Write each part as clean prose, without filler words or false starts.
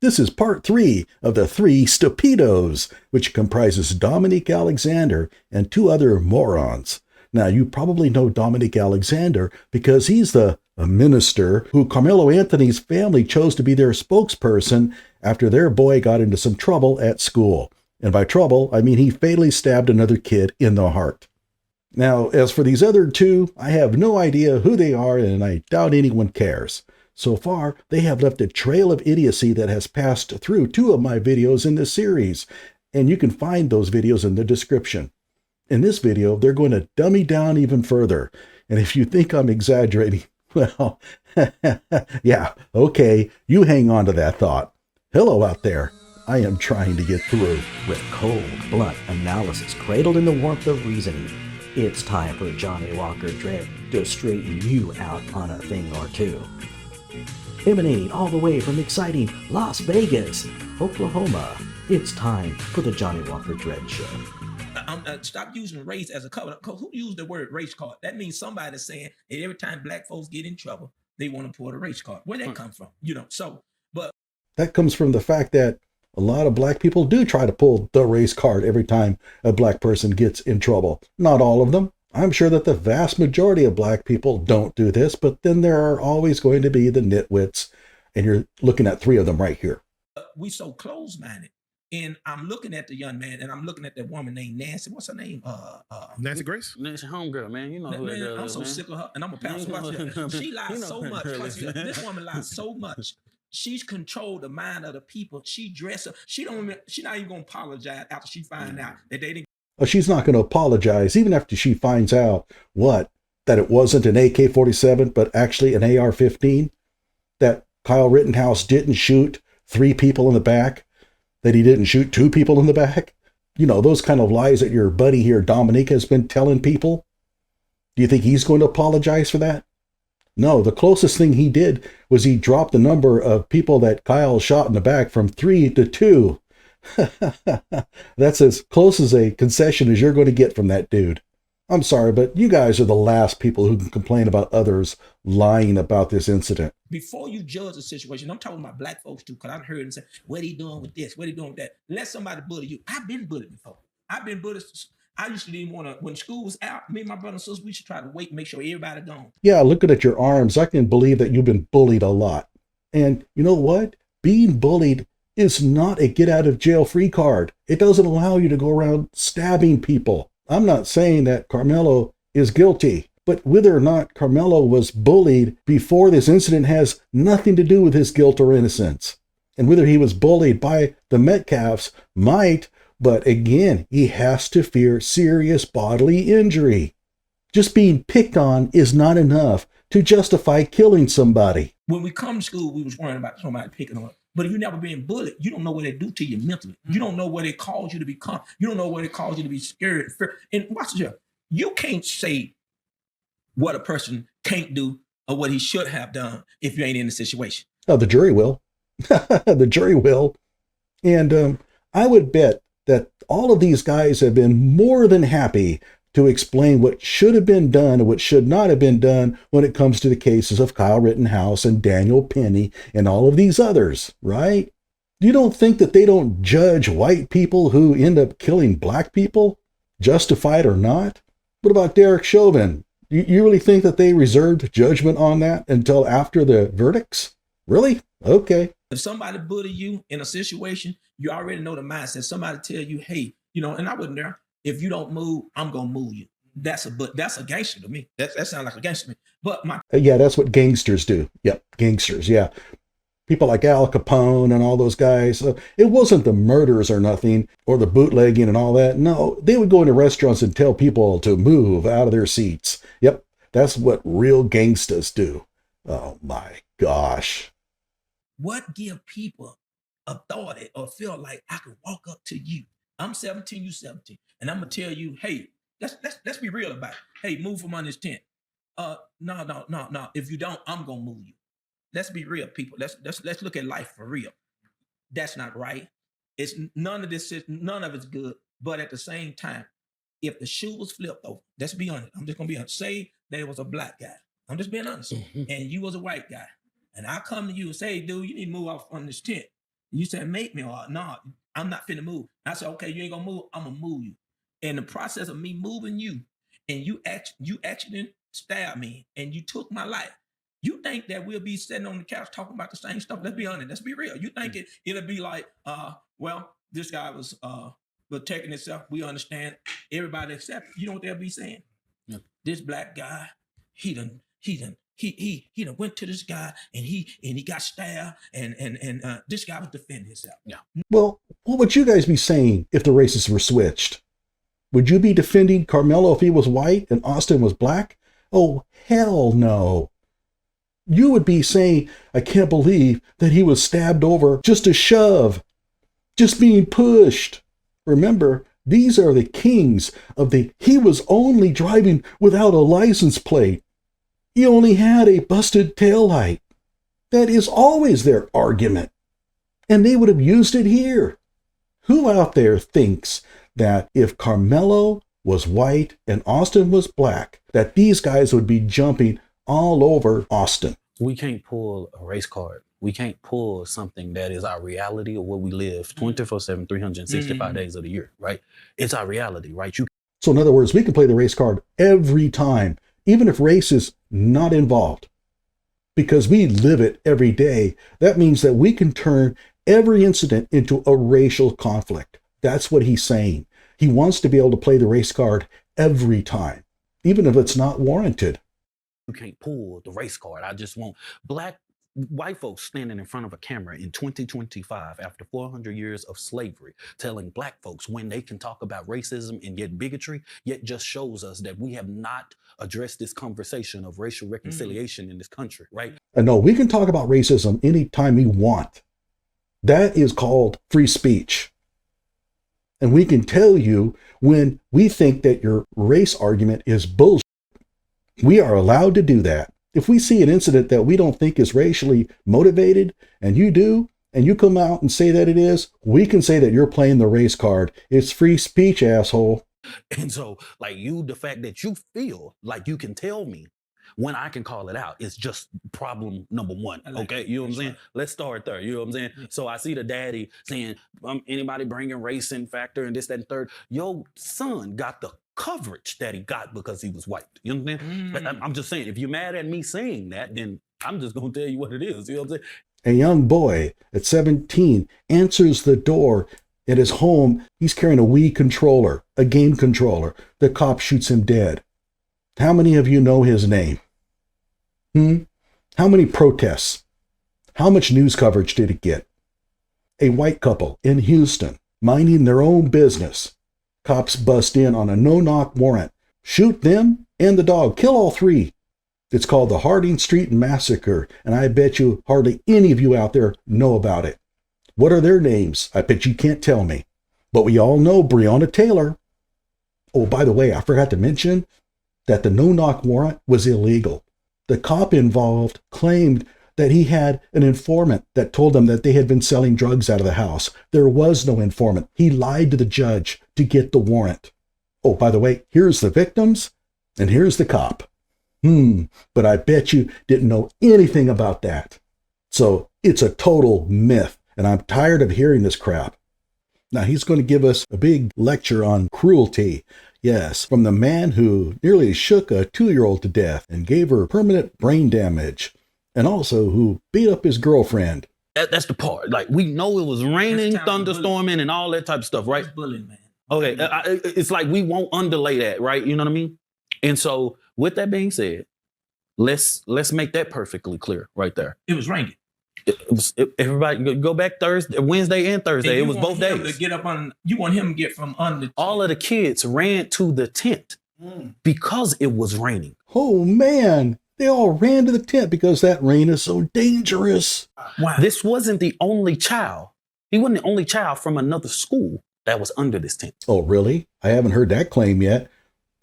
This is part 3 of the Three Stupidos, which comprises Dominique Alexander and 2 other morons. Now, you probably know Dominique Alexander because he's a minister who Karmelo Anthony's family chose to be their spokesperson after their boy got into some trouble at school. And by trouble, I mean he fatally stabbed another kid in the heart. Now, as for these other 2, I have no idea who they are, and I doubt anyone cares. So far, they have left a trail of idiocy that has passed through 2 of my videos in this series, and you can find those videos in the description. In this video, they're going to dumb me down even further, and if you think I'm exaggerating, well, yeah, okay, you hang on to that thought. Hello out there. I am trying to get through. With cold, blunt analysis cradled in the warmth of reasoning, it's time for Johnny Walker Dread to straighten you out on a thing or two. Emanating all the way from exciting Las Vegas, Oklahoma, it's time for the Johnny Walker Dread Show. Stop using race as a cover. Who used the word race card? That means somebody's saying that every time black folks get in trouble, they want to pull the race card. Where'd that come from? But that comes from the fact that a lot of black people do try to pull the race card every time a black person gets in trouble. Not all of them. I'm sure that the vast majority of black people don't do this, but then there are always going to be the nitwits, and you're looking at 3 of them right here. We so close-minded. And I'm looking at the young man, and I'm looking at that woman named Nancy. What's her name? Nancy Grace? Nancy homegirl, man. You know who man, that is, I'm so man. sick of her, and I'm a pastor. She lies so much. This woman lies so much. She's controlled the mind of the people. She dress up. She's not even gonna apologize after she find out that they didn't. Oh, she's not going to apologize even after she finds out what? That it wasn't an AK-47, but actually an AR-15? That Kyle Rittenhouse didn't shoot 3 people in the back? That he didn't shoot 2 people in the back? You know, those kind of lies that your buddy here, Dominique, has been telling people? Do you think he's going to apologize for that? No, the closest thing he did was he dropped the number of people that Kyle shot in the back from 3 to 2. That's as close as a concession as you're going to get from that dude. I'm sorry, but you guys are the last people who can complain about others lying about this incident. Before you judge a situation, I'm talking about black folks too, because I've heard them say, what are you doing with this? What are you doing with that? Let somebody bully you. I've been bullied before. I've been bullied. I used to didn't want to, when school was out, me and my brother and sister, we should try to wait and make sure everybody gone. Yeah, looking at your arms, I can believe that you've been bullied a lot. And you know what? Being bullied is not a get out of jail free card. It doesn't allow you to go around stabbing people. I'm not saying that Karmelo is guilty, but whether or not Karmelo was bullied before this incident has nothing to do with his guilt or innocence. And whether he was bullied by the Metcalfs might, but again, he has to fear serious bodily injury. Just being picked on is not enough to justify killing somebody. When we come to school, we was worrying about somebody picking on us. But if you never been bullied, you don't know what they do to you mentally. You don't know what it caused you to become. You don't know what it caused you to be scared. And watch this. You can't say what a person can't do or what he should have done if you ain't in the situation. Oh, the jury will. The jury will. And I would bet that all of these guys have been more than happy to explain what should have been done and what should not have been done when it comes to the cases of Kyle Rittenhouse and Daniel Penny and all of these others, right? You don't think that they don't judge white people who end up killing black people, justified or not? What about Derek Chauvin? You really think that they reserved judgment on that until after the verdicts? Really? Okay. If somebody bully you in a situation, you already know the mindset. Somebody tell you, hey, and I wasn't there. If you don't move, I'm gonna move you. That's a gangster to me. That sounds like a gangster to me. But yeah, that's what gangsters do. Yep, gangsters. Yeah, people like Al Capone and all those guys. It wasn't the murders or nothing, or the bootlegging and all that. No, they would go into restaurants and tell people to move out of their seats. Yep, that's what real gangsters do. Oh my gosh. What give people authority or feel like I can walk up to you? I'm 17, you 17, and I'm gonna tell you, hey, let's be real about it. Hey, move from under this tent. No. If you don't, I'm gonna move you. Let's be real, people. Let's look at life for real. That's not right. It's none of it's good. But at the same time, if the shoe was flipped over, let's be honest. I'm just gonna be honest. Say that it was a black guy. I'm just being honest. And you was a white guy. And I come to you and say, hey, dude, you need to move off on this tent. You said make me, or no, I'm not finna move. I said, okay, you ain't gonna move. I'm gonna move you. In the process of me moving you, and you actually stabbed me, and you took my life. You think that we'll be sitting on the couch talking about the same stuff? Let's be honest. Let's be real. You think it'll be like, well, this guy was protecting himself. We understand. Everybody except, you know what they'll be saying? Yeah. This black guy, he done went to this guy and he got stabbed and this guy was defending himself. Yeah. Well, what would you guys be saying if the races were switched? Would you be defending Karmelo if he was white and Austin was black? Oh, hell no. You would be saying, I can't believe that he was stabbed over just a shove, just being pushed. Remember, these are the kings of he was only driving without a license plate. He only had a busted taillight. That is always their argument. And they would have used it here. Who out there thinks that if Karmelo was white and Austin was black, that these guys would be jumping all over Austin? We can't pull a race card. We can't pull something that is our reality of what we live 24/7, 365 days of the year, right? It's our reality, right? So in other words, we can play the race card every time, even if race is not involved. Because we live it every day, that means that we can turn every incident into a racial conflict. That's what he's saying. He wants to be able to play the race card every time, even if it's not warranted. You can't pull the race card. I just want white folks standing in front of a camera in 2025 after 400 years of slavery, telling black folks when they can talk about racism and yet bigotry, yet just shows us that we have not addressed this conversation of racial reconciliation in this country, right? And no, we can talk about racism anytime we want. That is called free speech. And we can tell you when we think that your race argument is bullshit. We are allowed to do that. If we see an incident that we don't think is racially motivated, and you do, and you come out and say that it is, we can say that you're playing the race card. It's free speech, asshole. And so, the fact that you feel like you can tell me when I can call it out is just problem number one. Okay, you know what I'm saying? Let's start there. You know what I'm saying? So I see the daddy saying, anybody bringing race in factor and this, that, and third. Your son got the coverage that he got because he was white. You know what I'm saying? I'm just saying, if you're mad at me saying that, then I'm just going to tell you what it is. You know what I'm saying? A young boy at 17 answers the door at his home. He's carrying a Wii controller, a game controller. The cop shoots him dead. How many of you know his name? How many protests? How much news coverage did it get? A white couple in Houston, minding their own business. Cops bust in on a no-knock warrant, shoot them and the dog, kill all three. It's called the Harding Street Massacre, and I bet you hardly any of you out there know about it. What are their names? I bet you can't tell me. But we all know Breonna Taylor. Oh, by the way, I forgot to mention that the no-knock warrant was illegal. The cop involved claimed that he had an informant that told them that they had been selling drugs out of the house. There was no informant. He lied to the judge to get the warrant. Oh, by the way, here's the victims and here's the cop. But I bet you didn't know anything about that. So it's a total myth, and I'm tired of hearing this crap. Now he's going to give us a big lecture on cruelty. Yes, from the man who nearly shook a 2-year-old to death and gave her permanent brain damage. And also who beat up his girlfriend. That's the part. We know it was raining, thunderstorming, and all that type of stuff, right? That's bullying, man. Okay, it's like we won't underlay that, right? You know what I mean? And so, with that being said, let's make that perfectly clear right there. It was raining. Everybody go back Wednesday and Thursday. It was both days. You want him to get from under. All of the kids ran to the tent because it was raining. Oh man. They all ran to the tent because that rain is so dangerous. Wow. This wasn't the only child. He wasn't the only child from another school that was under this tent. Oh, really? I haven't heard that claim yet.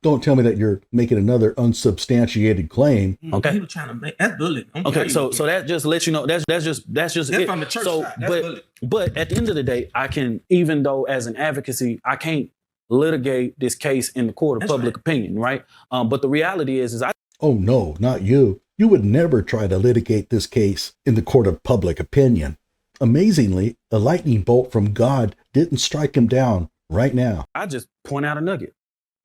Don't tell me that you're making another unsubstantiated claim. Okay. He was trying to make that's bullying. Okay, so that just lets you know that's just that's it. from the church so, side. That's bullying. But at the end of the day, I can, even though as an advocacy, I can't litigate this case in the court of public opinion, right? But the reality is Oh, no, not you. You would never try to litigate this case in the court of public opinion. Amazingly, a lightning bolt from God didn't strike him down right now. I just point out a nugget.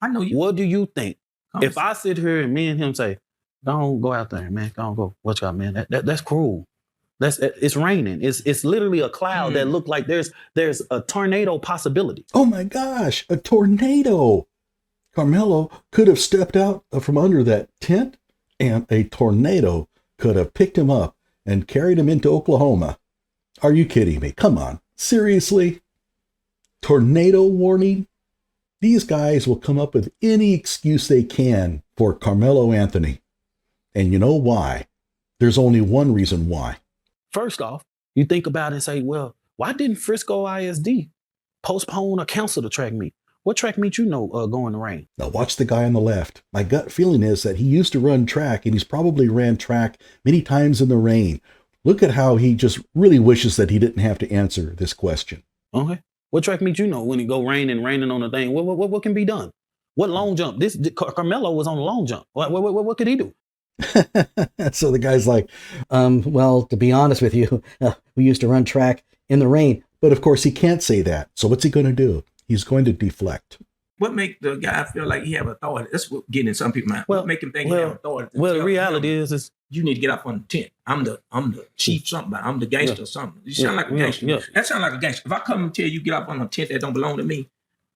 I know you. What do you think? If I sit here and me and him say, don't go out there, man. Don't go. What you got, man? That's cruel. It's raining. It's literally a cloud that look like there's a tornado possibility. Oh my gosh, a tornado. Karmelo could have stepped out from under that tent and a tornado could have picked him up and carried him into Oklahoma. Are you kidding me? Come on. Seriously? Tornado warning? These guys will come up with any excuse they can for Karmelo Anthony. And you know why? There's only one reason why. First off, you think about it and say, well, why didn't Frisco ISD postpone or cancel the track meet? What track meet go in the rain? Now watch the guy on the left. My gut feeling is that he used to run track and he's probably ran track many times in the rain. Look at how he just really wishes that he didn't have to answer this question. Okay. What track meet when it go raining on the thing? What can be done? What long jump? Karmelo was on the long jump. What could he do? So the guy's like, Well, to be honest with you, we used to run track in the rain. but of course he can't say that. So what's he going to do? He's going to deflect. What make the guy feel like he have authority? That's what getting in some people's mind. What make him think he have authority? Well, the reality is you need to get up on the tent. I'm the chief something. I'm the gangster or something. You sound like a gangster. Yeah. That sound like a gangster. If I come and tell you get up on a tent that don't belong to me,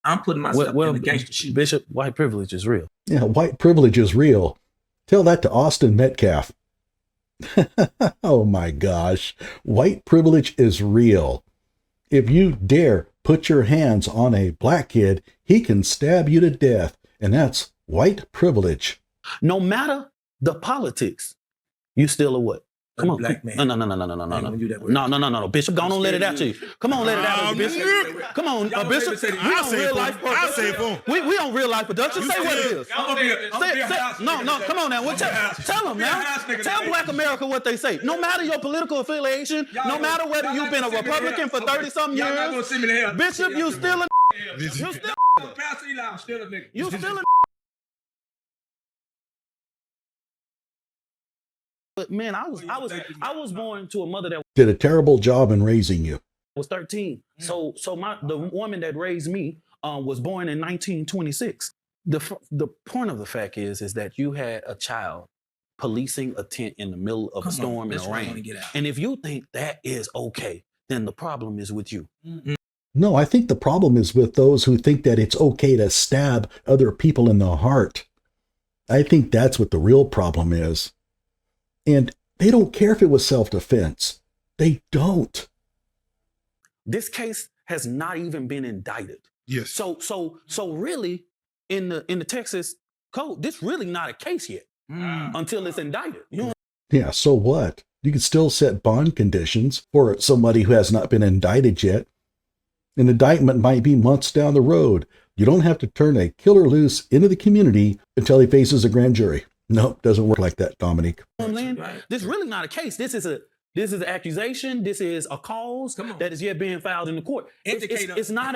I'm putting myself in the gangster shoes. Bishop, white privilege is real. Yeah, white privilege is real. Tell that to Austin Metcalf. Oh my gosh. White privilege is real. If you dare put your hands on a black kid, he can stab you to death. And that's white privilege. No matter the politics, you still a what? Come on. Black man. No. Bishop, go on, let it out to you. Come on, let it out to you, Bishop. Come on, Bishop. We on real life production. We on real life production. Say what it is. No, come on now. Tell them now. Tell Black America what they say. No matter your political affiliation, no matter whether you've been a Republican for 30-something years, Bishop, you still a You still a You still a But man, I was born to a mother that did a terrible job in raising you. Was 13. So the woman that raised me was born in 1926. The point of the fact is that you had a child policing a tent in the middle of a storm and rain. And if you think that is okay, then the problem is with you. Mm-hmm. No, I think the problem is with those who think that it's okay to stab other people in the heart. I think that's what the real problem is. And they don't care if it was self-defense. They don't. This case has not even been indicted. Yes. So really, in the Texas code, this really not a case yet until it's indicted. You know? Yeah, so what? You can still set bond conditions for somebody who has not been indicted yet. An indictment might be months down the road. You don't have to turn a killer loose into the community until he faces a grand jury. Nope, doesn't work like that, Dominique. This is really not a case. This is an accusation. This is a cause that is yet being filed in the court. It's not.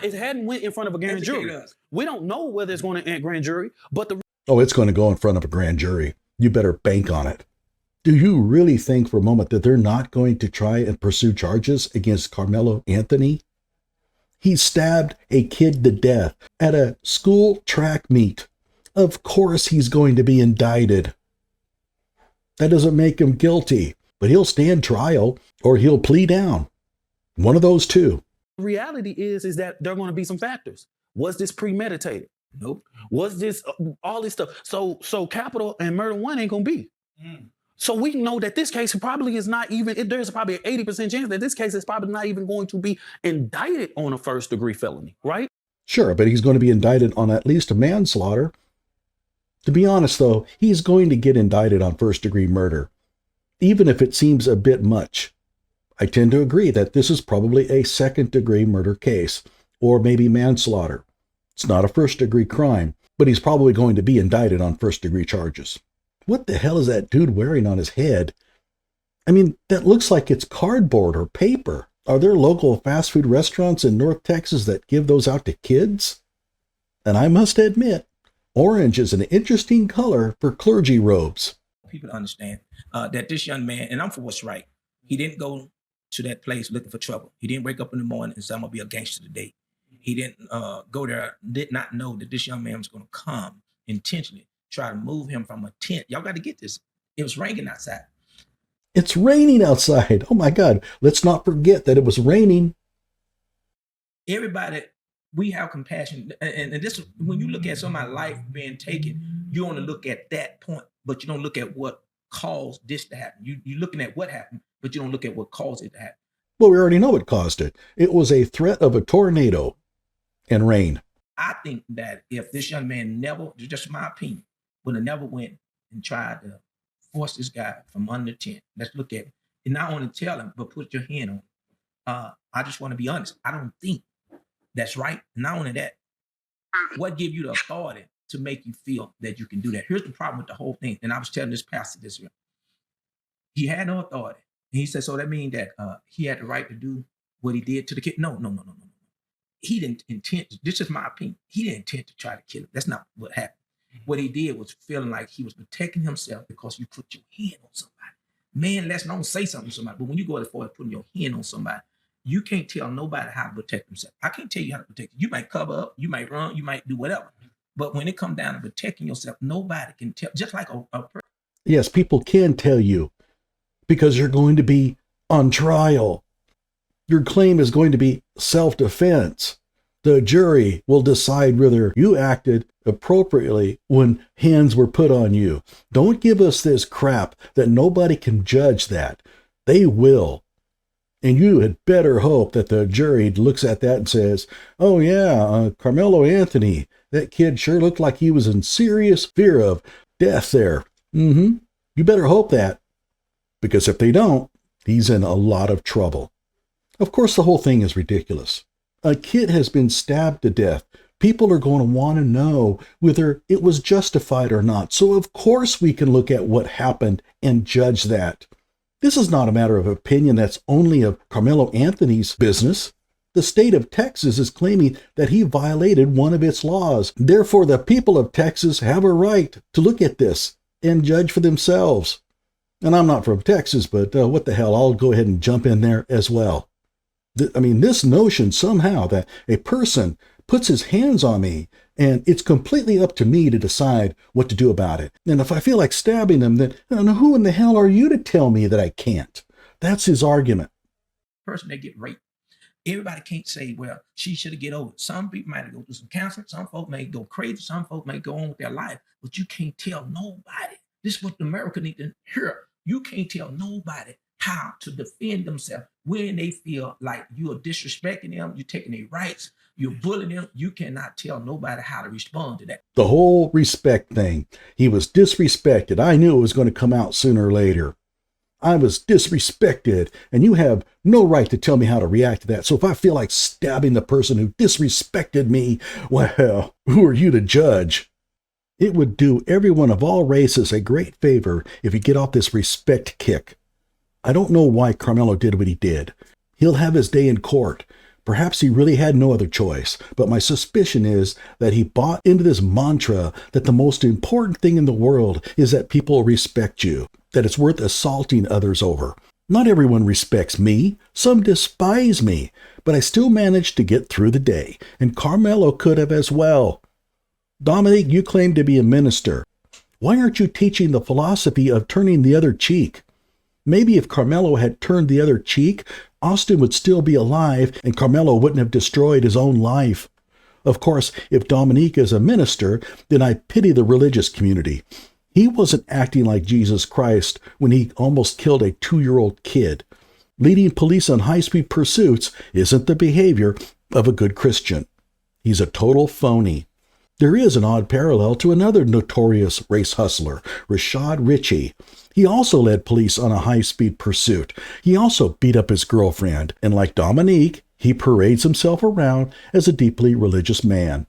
It hadn't went in front of a grand jury. We don't know whether it's going to a grand jury, but it's going to go in front of a grand jury. You better bank on it. Do you really think for a moment that they're not going to try and pursue charges against Karmelo Anthony? He stabbed a kid to death at a school track meet. Of course he's going to be indicted. That doesn't make him guilty, but he'll stand trial or he'll plea down. One of those two. The reality is that there are going to be some factors. Was this premeditated? Nope. Was this all this stuff? So capital and murder one ain't going to be. So we know that this case probably is not even, there's probably an 80% chance that this case is probably not even going to be indicted on a first-degree felony, right? Sure, but he's going to be indicted on at least a manslaughter. To be honest, though, he's going to get indicted on first-degree murder, even if it seems a bit much. I tend to agree that this is probably a second-degree murder case, or maybe manslaughter. It's not a first-degree crime, but he's probably going to be indicted on first-degree charges. What the hell is that dude wearing on his head? I mean, that looks like it's cardboard or paper. Are there local fast food restaurants in North Texas that give those out to kids? And I must admit, orange is an interesting color for clergy robes. People understand that this young man, and I'm for what's right, he didn't go to that place looking for trouble. He didn't wake up in the morning and say, I'm going to be a gangster today. He didn't go there, did not know that this young man was going to come intentionally, try to move him from a tent. Y'all got to get this. It was raining outside. It's raining outside. Oh my God. Let's not forget that it was raining. Everybody, we have compassion. And this, when you look at somebody's life being taken, you only look at that point, but you don't look at what caused this to happen. You're looking at what happened, but you don't look at what caused it to happen. Well, we already know what caused it. It was a threat of a tornado and rain. I think that if this young man never, just my opinion, would have never went and tried to force this guy from under the tent. Let's look at it. And not only tell him, but put your hand on it. I just want to be honest. I don't think that's right. And not only that, what give you the authority to make you feel that you can do that? Here's the problem with the whole thing. And I was telling this pastor this year. He had no authority. And he said, so that means that he had the right to do what he did to the kid? No. He didn't intend to, this is my opinion. He didn't intend to try to kill him. That's not what happened. What he did was feeling like he was protecting himself because you put your hand on somebody. Man, let's not say something to somebody. But when you go as far as putting your hand on somebody, you can't tell nobody how to protect themselves. I can't tell you how to protect you. You might cover up, you might run, you might do whatever. But when it comes down to protecting yourself, nobody can tell. Just like a person. Yes, people can tell you because you're going to be on trial. Your claim is going to be self-defense. The jury will decide whether you acted appropriately when hands were put on you. Don't give us this crap that nobody can judge that. They will. And you had better hope that the jury looks at that and says, oh yeah, Karmelo Anthony, that kid sure looked like he was in serious fear of death there. You better hope that. Because if they don't, he's in a lot of trouble. Of course, the whole thing is ridiculous. A kid has been stabbed to death. People are going to want to know whether it was justified or not. So of course we can look at what happened and judge that. This is not a matter of opinion that's only of Karmelo Anthony's business. The state of Texas is claiming that he violated one of its laws. Therefore, the people of Texas have a right to look at this and judge for themselves. And I'm not from Texas, but what the hell, I'll go ahead and jump in there as well. This notion somehow that a person puts his hands on me and it's completely up to me to decide what to do about it. And if I feel like stabbing them, then who in the hell are you to tell me that I can't? That's his argument. Person that get raped. Everybody can't say, well, she should get over it. Some people might go through some counseling. Some folks may go crazy. Some folks may go on with their life. But you can't tell nobody. This is what America needs to hear. You can't tell nobody how to defend themselves when they feel like you are disrespecting them, you're taking their rights, you're bullying them. You cannot tell nobody how to respond to that. The whole respect thing. He was disrespected. I knew it was going to come out sooner or later. I was disrespected, and you have no right to tell me how to react to that. So if I feel like stabbing the person who disrespected me, well, who are you to judge? It would do everyone of all races a great favor if you get off this respect kick. I don't know why Karmelo did what he did. He'll have his day in court. Perhaps he really had no other choice, but my suspicion is that he bought into this mantra that the most important thing in the world is that people respect you, that it's worth assaulting others over. Not everyone respects me. Some despise me, but I still managed to get through the day, and Karmelo could have as well. Dominique, you claim to be a minister. Why aren't you teaching the philosophy of turning the other cheek? Maybe if Karmelo had turned the other cheek, Austin would still be alive and Karmelo wouldn't have destroyed his own life. Of course, if Dominique is a minister, then I pity the religious community. He wasn't acting like Jesus Christ when he almost killed a 2-year-old kid. Leading police on high-speed pursuits isn't the behavior of a good Christian. He's a total phony. There is an odd parallel to another notorious race hustler, Rashad Ritchie. He also led police on a high-speed pursuit. He also beat up his girlfriend, and like Dominique, he parades himself around as a deeply religious man.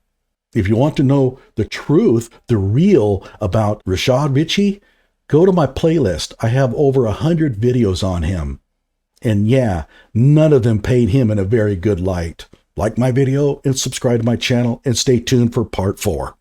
If you want to know the truth, the real about Rashad Ritchie, go to my playlist. I have over 100 videos on him. And yeah, none of them paint him in a very good light. Like my video and subscribe to my channel and stay tuned for part 4.